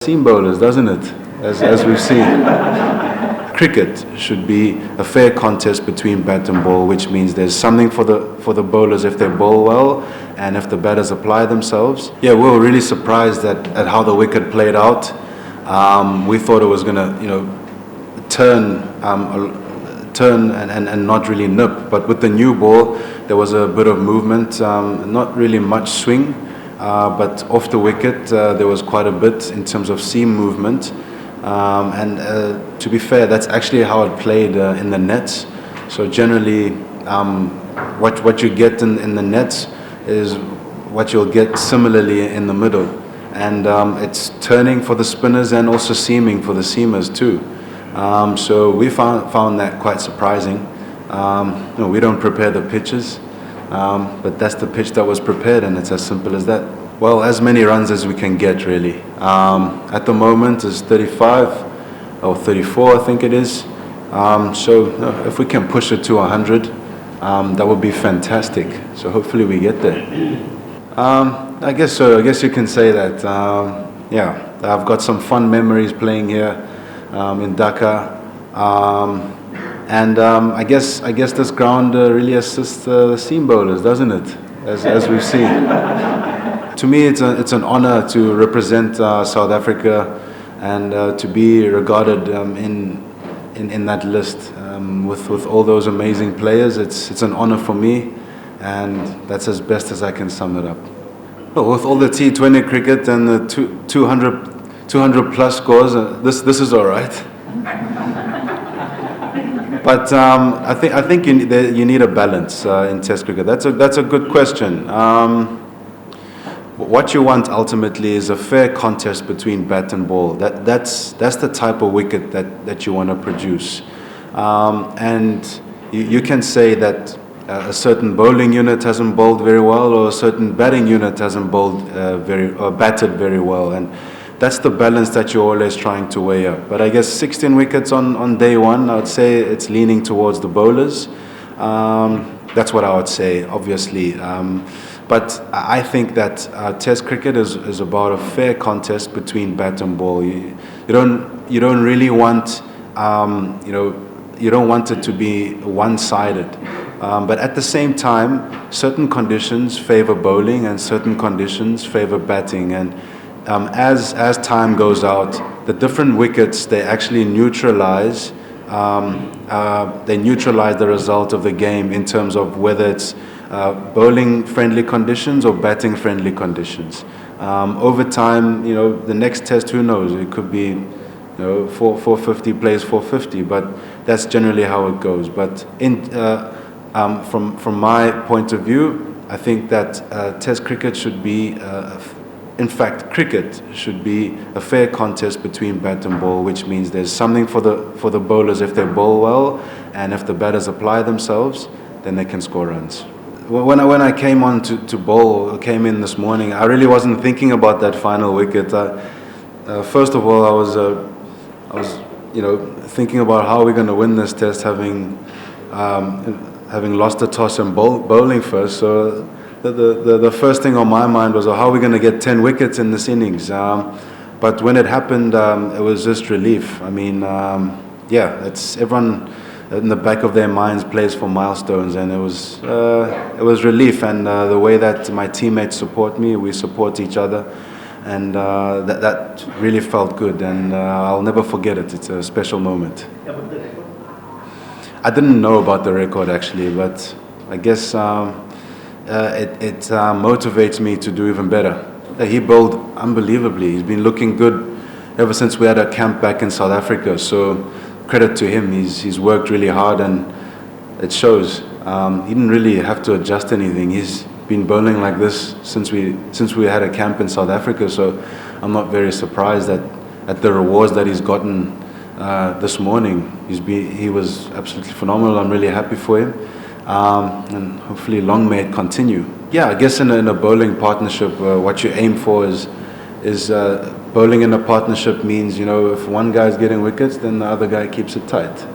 Seam bowlers, doesn't it? As we've seen. Cricket should be a fair contest between bat and ball, which means there's something for the bowlers if they bowl well and if the batters apply themselves. Yeah, we were really surprised at how the wicket played out. We thought it was going to, turn and not really nip. But with the new ball, there was a bit of movement, not really much swing. But off the wicket, there was quite a bit in terms of seam movement. To be fair, that's actually how it played in the nets. So generally, what you get in the nets is what you'll get similarly in the middle. And it's turning for the spinners and also seaming for the seamers too. So we found that quite surprising. We don't prepare the pitches. But that's the pitch that was prepared, and it's as simple as that. Well, as many runs as we can get, really. At the moment, it's 35 or 34, I think it is. So if we can push it to 100, that would be fantastic. So hopefully we get there. I guess so. I guess you can say that. Yeah, I've got some fun memories playing here in Dhaka. I guess this ground really assists the seam bowlers, doesn't it? As we've seen. To me, it's an honor to represent South Africa and to be regarded in that list with all those amazing players. It's an honor for me, and that's as best as I can sum it up. Well, with all the T20 cricket and the 200 plus scores, this is all right. But I think you need a balance in Test cricket. That's a good question. What you want ultimately is a fair contest between bat and ball. That's the type of wicket that you want to produce. And you can say that a certain bowling unit hasn't bowled very well, or a certain batting unit hasn't batted very well, and that's the balance that you're always trying to weigh up. But I guess 16 wickets on day one, I would say it's leaning towards the bowlers. That's what I would say, obviously. But I think that Test cricket is about a fair contest between bat and ball. You don't really want you don't want it to be one-sided. But at the same time, certain conditions favor bowling and certain conditions favor batting. And as time goes out, the different wickets, they actually neutralize the result of the game in terms of whether it's bowling friendly conditions or batting friendly conditions. Over time, the next test, who knows, it could be 450 plays 450, but that's generally how it goes. But from my point of view, I think that Test cricket should be in fact, cricket should be a fair contest between bat and ball, which means there's something for the bowlers if they bowl well, and if the batters apply themselves, then they can score runs. When I came on to bowl, came in this morning, I really wasn't thinking about that final wicket. First of all, I was thinking about how we're going to win this test, having lost the toss and bowling first. So the first thing on my mind was, how are we going to get 10 wickets in this innings? But when it happened, it was just relief. I mean, it's everyone in the back of their minds plays for milestones, and it was relief. And the way that my teammates support me, we support each other, and that really felt good. And I'll never forget it. It's a special moment. I didn't know about the record actually, but I guess. It motivates me to do even better. He bowled unbelievably. He's been looking good ever since we had a camp back in South Africa. So credit to him. He's worked really hard, and it shows. He didn't really have to adjust anything. He's been bowling like this since we had a camp in South Africa. So I'm not very surprised at the rewards that he's gotten this morning. He was absolutely phenomenal. I'm really happy for him. And hopefully long may it continue. Yeah, I guess in a bowling partnership, what you aim for is bowling in a partnership means, if one guy's getting wickets, then the other guy keeps it tight.